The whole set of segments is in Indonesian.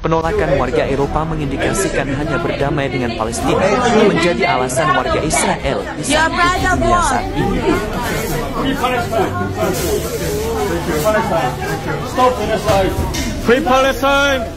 Penolakan warga Eropa mengindikasikan hanya berdamai dengan Palestina menjadi alasan warga Israel bisa hidup di dunia saat ini. Free Palestine!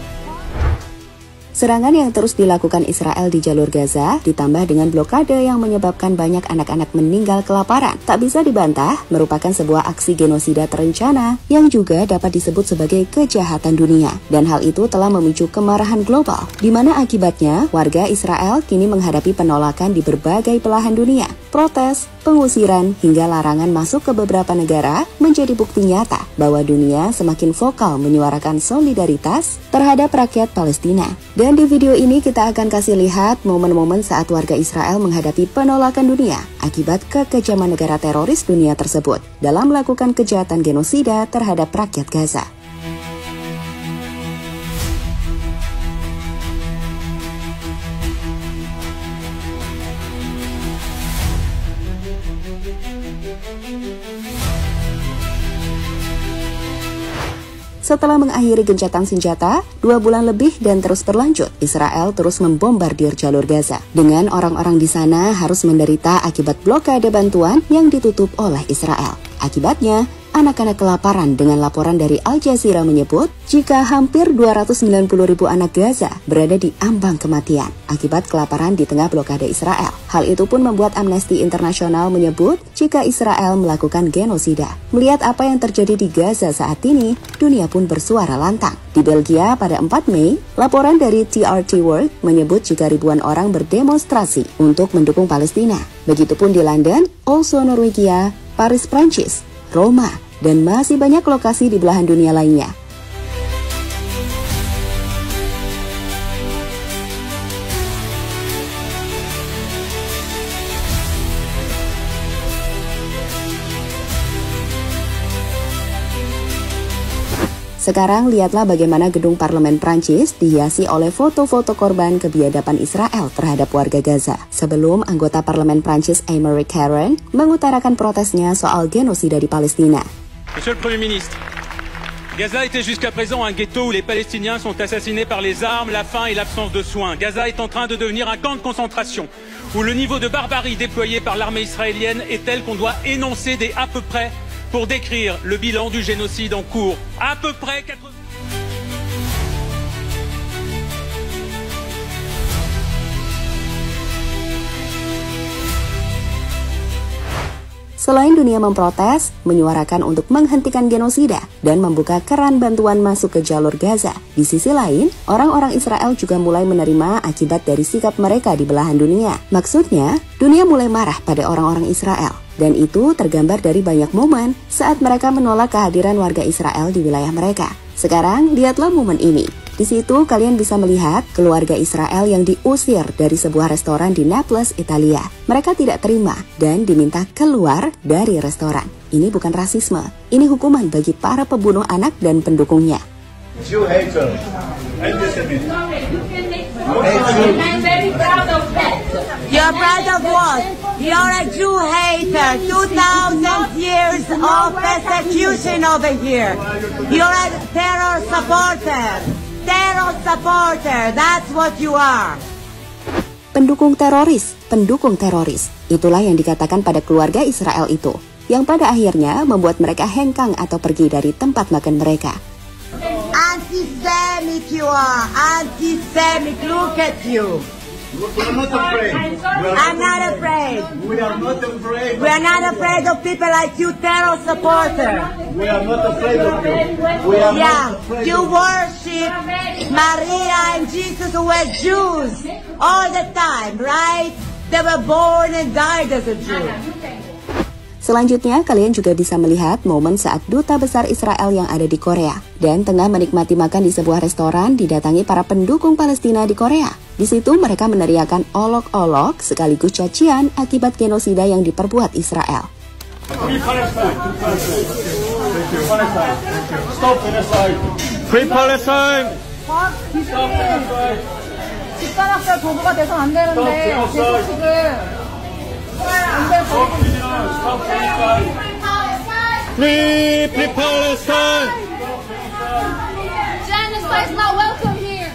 Serangan yang terus dilakukan Israel di jalur Gaza ditambah dengan blokade yang menyebabkan banyak anak-anak meninggal kelaparan tak bisa dibantah merupakan sebuah aksi genosida terencana yang juga dapat disebut sebagai kejahatan dunia. Dan hal itu telah memicu kemarahan global, di mana akibatnya warga Israel kini menghadapi penolakan di berbagai belahan dunia. Protes, pengusiran, hingga larangan masuk ke beberapa negara menjadi bukti nyata bahwa dunia semakin vokal menyuarakan solidaritas terhadap rakyat Palestina. Dan di video ini kita akan kasih lihat momen-momen saat warga Israel menghadapi penolakan dunia akibat kekejaman negara teroris dunia tersebut dalam melakukan kejahatan genosida terhadap rakyat Gaza. Setelah mengakhiri gencatan senjata, 2 bulan lebih dan terus berlanjut, Israel terus membombardir jalur Gaza. Dengan orang-orang di sana harus menderita akibat blokade bantuan yang ditutup oleh Israel. Akibatnya, anak-anak kelaparan dengan laporan dari Al Jazeera menyebut jika hampir 290.000 anak Gaza berada di ambang kematian akibat kelaparan di tengah blokade Israel. Hal itu pun membuat Amnesty International menyebut jika Israel melakukan genosida. Melihat apa yang terjadi di Gaza saat ini, dunia pun bersuara lantang. Di Belgia pada 4 Mei, laporan dari TRT World menyebut jika ribuan orang berdemonstrasi untuk mendukung Palestina. Begitupun di London, Oslo Norwegia, Paris Prancis, Roma, dan masih banyak lokasi di belahan dunia lainnya. Sekarang lihatlah bagaimana gedung parlemen Prancis dihiasi oleh foto-foto korban kebiadaban Israel terhadap warga Gaza. Sebelum anggota parlemen Prancis Aymeric Caron mengutarakan protesnya soal genosida di Palestina. Monsieur le Premier ministre, Gaza était jusqu'à présent un ghetto où les Palestiniens sont assassinés par les armes, la faim et l'absence de soins. Gaza est en train de devenir un camp de concentration où le niveau de barbarie déployé par l'armée israélienne est tel qu'on doit énoncer des à peu près pour décrire le bilan du génocide en cours. À peu près 80... Selain dunia memprotes, menyuarakan untuk menghentikan genosida dan membuka keran bantuan masuk ke jalur Gaza. Di sisi lain, orang-orang Israel juga mulai menerima akibat dari sikap mereka di belahan dunia. Maksudnya, dunia mulai marah pada orang-orang Israel. Dan itu tergambar dari banyak momen saat mereka menolak kehadiran warga Israel di wilayah mereka. Sekarang, lihatlah momen ini. Di situ kalian bisa melihat keluarga Israel yang diusir dari sebuah restoran di Naples, Italia. Mereka tidak terima dan diminta keluar dari restoran. Ini bukan rasisme, ini hukuman bagi para pembunuh anak dan pendukungnya. Jew hater, anti-Semite. I'm very proud of that. You're proud of what? You're a Jew hater. 2,000 years of persecution over here. You're a terror supporter. Terror supporter, that's what you are. Pendukung teroris. Itulah yang dikatakan pada keluarga Israel itu, yang pada akhirnya membuat mereka hengkang atau pergi dari tempat makan mereka. Anti-Semitic you are, anti-Semitic, look at you. We are not afraid. I'm not afraid. We are not afraid. We are not afraid of people like you, terror supporter. We are not afraid of you. We are not afraid. You worship Maria and Jesus who were Jews all the time, right? They were born and died as a Jew. Selanjutnya, kalian juga bisa melihat momen saat duta besar Israel yang ada di Korea dan tengah menikmati makan di sebuah restoran didatangi para pendukung Palestina di Korea. Di situ mereka meneriakan olok-olok sekaligus cacian akibat genosida yang diperbuat Israel. Free Palestine! Stop genocide! Free Palestine! Stop genocide! 집단학살 도구가 돼선 안 되는데 제 소식을 Free Palestine! Genocide is not welcome here.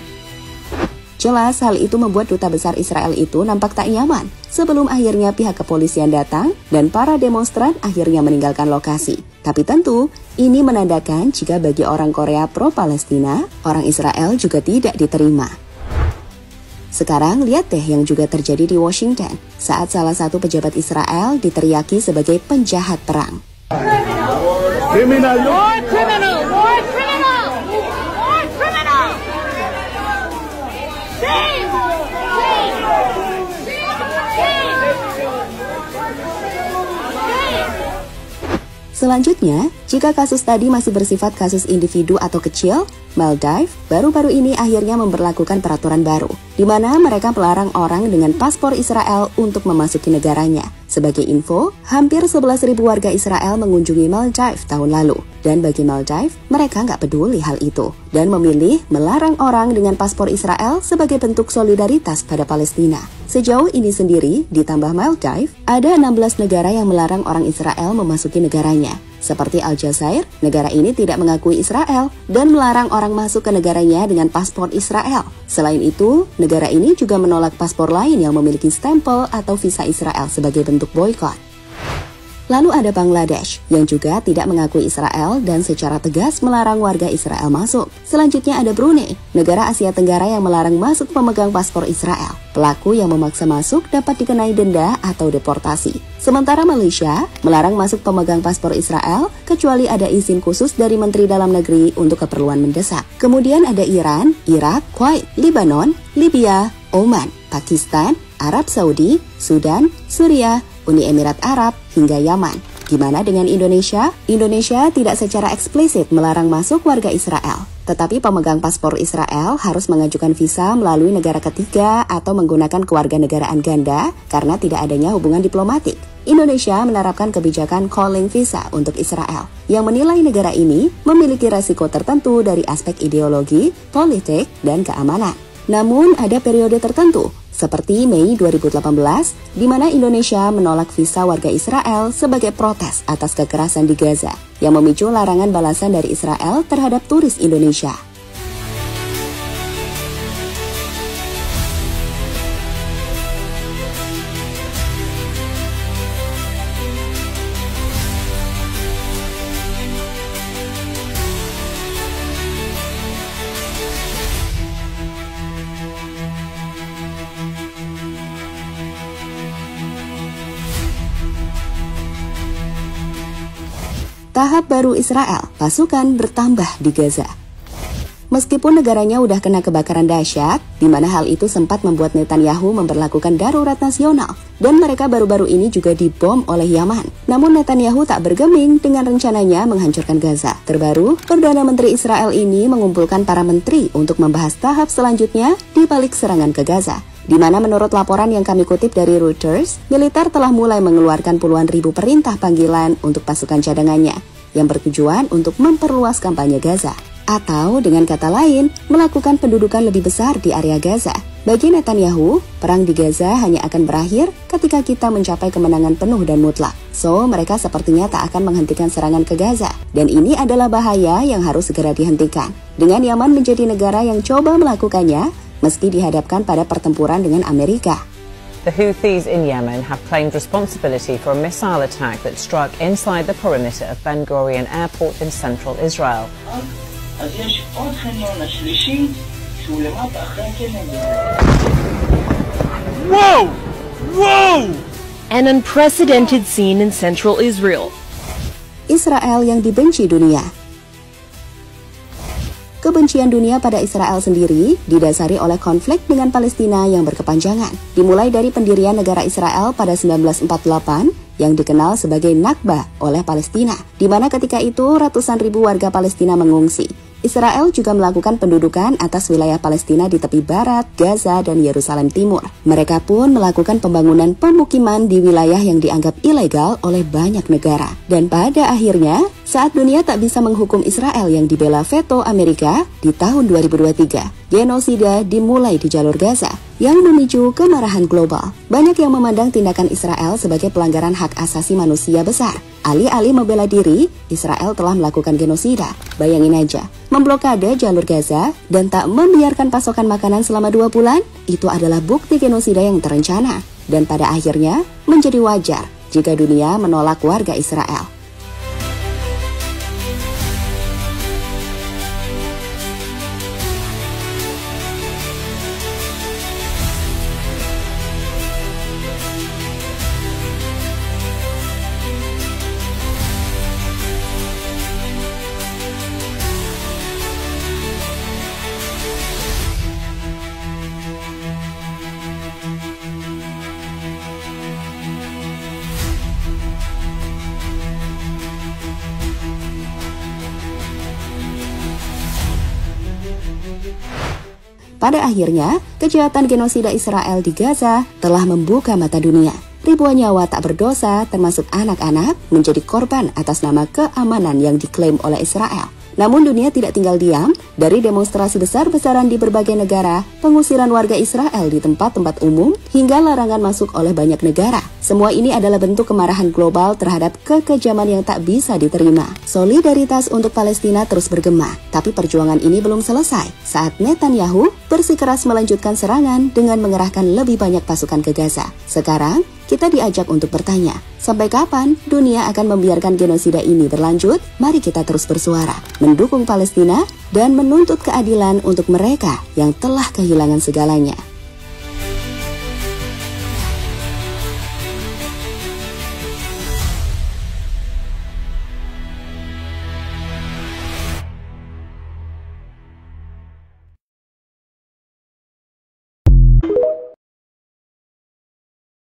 Jelas hal itu membuat duta besar Israel itu nampak tak nyaman sebelum akhirnya pihak kepolisian datang dan para demonstran akhirnya meninggalkan lokasi. Tapi tentu ini menandakan jika bagi orang Korea pro-Palestina, orang Israel juga tidak diterima. Sekarang lihat deh yang juga terjadi di Washington saat salah satu pejabat Israel diteriaki sebagai penjahat perang. Criminal. More criminal! More criminal! More criminal! Shame! Shame! Shame! Selanjutnya, jika kasus tadi masih bersifat kasus individu atau kecil, Maldives baru-baru ini akhirnya memberlakukan peraturan baru, di mana mereka melarang orang dengan paspor Israel untuk memasuki negaranya. Sebagai info, hampir 11.000 warga Israel mengunjungi Maldives tahun lalu. Dan bagi Maldives, mereka nggak peduli hal itu, dan memilih melarang orang dengan paspor Israel sebagai bentuk solidaritas pada Palestina. Sejauh ini sendiri, ditambah Maldives, ada 16 negara yang melarang orang Israel memasuki negaranya. Seperti Aljazair, negara ini tidak mengakui Israel dan melarang orang masuk ke negaranya dengan paspor Israel. Selain itu, negara ini juga menolak paspor lain yang memiliki stempel atau visa Israel sebagai bentuk boikot. Lalu ada Bangladesh yang juga tidak mengakui Israel dan secara tegas melarang warga Israel masuk. Selanjutnya ada Brunei, negara Asia Tenggara yang melarang masuk pemegang paspor Israel. Pelaku yang memaksa masuk dapat dikenai denda atau deportasi. Sementara Malaysia melarang masuk pemegang paspor Israel kecuali ada izin khusus dari Menteri Dalam Negeri untuk keperluan mendesak. Kemudian ada Iran, Irak, Kuwait, Lebanon, Libya, Oman, Pakistan, Arab Saudi, Sudan, Suriah, Uni Emirat Arab, hingga Yaman. Gimana dengan Indonesia? Indonesia tidak secara eksplisit melarang masuk warga Israel. Tetapi pemegang paspor Israel harus mengajukan visa melalui negara ketiga atau menggunakan kewarganegaraan ganda karena tidak adanya hubungan diplomatik. Indonesia menerapkan kebijakan calling visa untuk Israel yang menilai negara ini memiliki resiko tertentu dari aspek ideologi, politik, dan keamanan. Namun ada periode tertentu, seperti Mei 2018, di mana Indonesia menolak visa warga Israel sebagai protes atas kekerasan di Gaza, yang memicu larangan balasan dari Israel terhadap turis Indonesia. Tahap baru Israel, pasukan bertambah di Gaza. Meskipun negaranya udah kena kebakaran dahsyat, di mana hal itu sempat membuat Netanyahu memberlakukan darurat nasional, dan mereka baru-baru ini juga dibom oleh Yaman. Namun Netanyahu tak bergeming dengan rencananya menghancurkan Gaza. Terbaru, Perdana Menteri Israel ini mengumpulkan para menteri untuk membahas tahap selanjutnya di balik serangan ke Gaza. Di mana menurut laporan yang kami kutip dari Reuters, militer telah mulai mengeluarkan puluhan ribu perintah panggilan untuk pasukan cadangannya, yang bertujuan untuk memperluas kampanye Gaza. Atau dengan kata lain, melakukan pendudukan lebih besar di area Gaza. Bagi Netanyahu, perang di Gaza hanya akan berakhir ketika kita mencapai kemenangan penuh dan mutlak. So, mereka sepertinya tak akan menghentikan serangan ke Gaza. Dan ini adalah bahaya yang harus segera dihentikan. Dengan Yaman menjadi negara yang coba melakukannya, meski dihadapkan pada pertempuran dengan Amerika. The Houthis in Yemen have claimed responsibility for a missile attack that struck inside the perimeter of Ben Gurion Airport in central Israel. Whoa! Whoa! An unprecedented scene in central Israel. Israel yang dibenci dunia. Kebencian dunia pada Israel sendiri didasari oleh konflik dengan Palestina yang berkepanjangan. Dimulai dari pendirian negara Israel pada 1948 yang dikenal sebagai Nakba oleh Palestina, di mana ketika itu ratusan ribu warga Palestina mengungsi. Israel juga melakukan pendudukan atas wilayah Palestina di tepi barat, Gaza, dan Yerusalem Timur. Mereka pun melakukan pembangunan pemukiman di wilayah yang dianggap ilegal oleh banyak negara. Dan pada akhirnya, saat dunia tak bisa menghukum Israel yang dibela veto Amerika, di tahun 2023, genosida dimulai di jalur Gaza. yang memicu kemarahan global. Banyak yang memandang tindakan Israel sebagai pelanggaran hak asasi manusia besar. Alih-alih membela diri, Israel telah melakukan genosida. Bayangin aja, memblokade jalur Gaza dan tak membiarkan pasokan makanan selama 2 bulan, itu adalah bukti genosida yang terencana. Dan pada akhirnya menjadi wajar jika dunia menolak warga Israel. Pada akhirnya, kejahatan genosida Israel di Gaza telah membuka mata dunia. Ribuan nyawa tak berdosa, termasuk anak-anak, menjadi korban atas nama keamanan yang diklaim oleh Israel. Namun dunia tidak tinggal diam. Dari demonstrasi besar-besaran di berbagai negara, pengusiran warga Israel di tempat-tempat umum, hingga larangan masuk oleh banyak negara. Semua ini adalah bentuk kemarahan global terhadap kekejaman yang tak bisa diterima. Solidaritas untuk Palestina terus bergema, tapi perjuangan ini belum selesai saat Netanyahu bersikeras melanjutkan serangan dengan mengerahkan lebih banyak pasukan ke Gaza. Sekarang, kita diajak untuk bertanya, sampai kapan dunia akan membiarkan genosida ini berlanjut? Mari kita terus bersuara, mendukung Palestina, dan menuntut keadilan untuk mereka yang telah kehilangan segalanya.